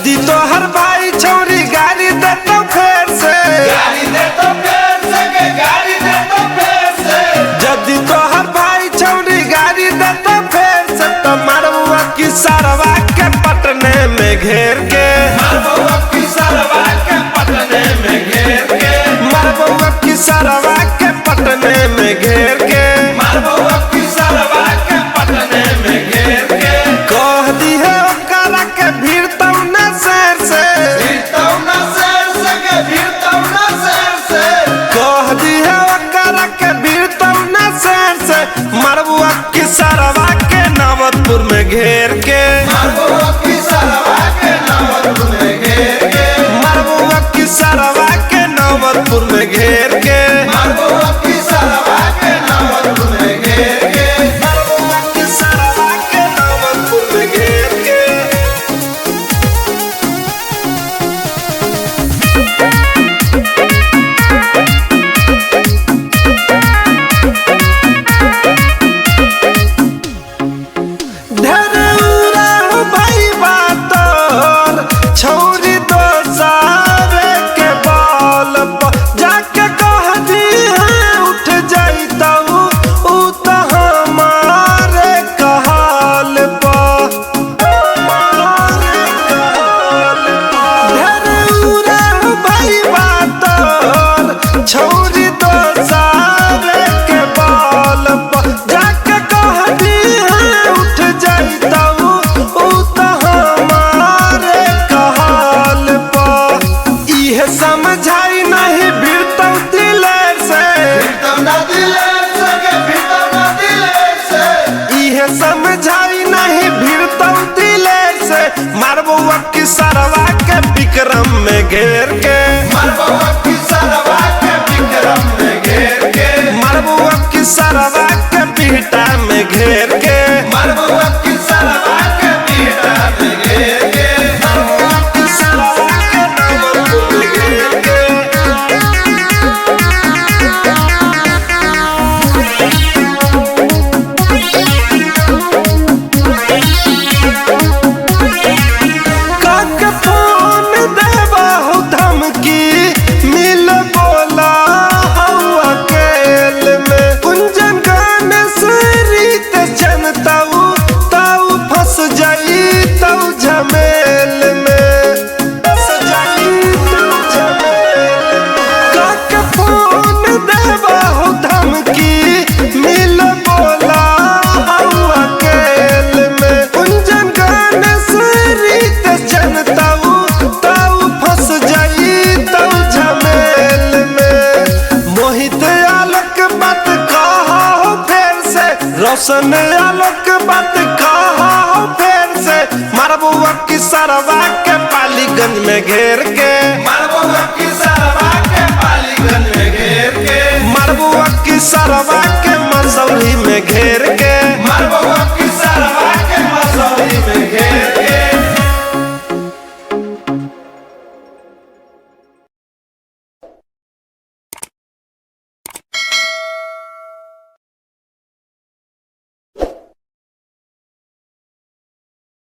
जदी तो हर भाई छोरी गाड़ी दे तो फेर से गाड़ी दे तो फेर से के गाड़ी दे तो फेर से जदी तो हर भाई छोरी गाड़ी दे तो फेर से तो मारबुआ की सरवा के पटने में घेर के मारबुआ की सरवा के पटने में घेर के मारबुआ की सरवा के पटने में घेर के मारबुआ की सरवा के पटने में घेर के कह दी है ओकरा के भीड़ तौ न शेर से भीड़तौ न शेर से के भीड़तौ न शेर से कह दी है ओकरा के भीड़ तौ न शेर से मारबुआ की सरवा के नवतपुर में घेर के मारबुआ की सरवा के नवतपुर में घेर के मारबुआ की सरवा के नवतपुर में घेर के मारबुआ की सरवा के नवतपुर में घेर के मारबुआ की सरवा के नवतपुर में घेर के ढेरे उड़ा भाई बातोर छौरी दो सारे के बाल पर जाके कह दी है उठ जाई तऊ उ तो हमारे कहाल पर ढेरे उड़ा भाई बातोर छौरी दो सारे के बाल पर जाके कह दी है उठ जाई तऊ उ तो हमारे कहाल पर इहे समझाई नहीं भिड़तौ दिलेर से भीड़तौ न दिलेर से के भीड़तौ न दिलेर से इहे समझाई नहीं भिड़तौ दिलेर से मारबुआ की सरवा के विक्रम में घेर के मारबुआ की सरवा के विक्रम में घेर के मारबुआ की सरवा के पीटा में घेर के मारबुआ की सरवा के पीटा में घेर के मारबुआ की सरवा के नवतपुर में घेर के काके फोन देबा हो धमकी मिल बोला हऊ अकेल में कुंजन गाने से रीत जनताऊ ताऊ फंस जाई ताऊ झमेल में फंस जाई ताऊ झमेल में काके फोन देबा हो धमकी मिल बोला हऊ अकेल में कुंजन गाने से रीत जनताऊ ताऊ फंस जाई ताऊ झमेल में मोहित आलोक बात कहा हो फेर से रोशन आलोक बात कहा हो फेर से मारबुआ की सरवा के पालीगंज में घेर के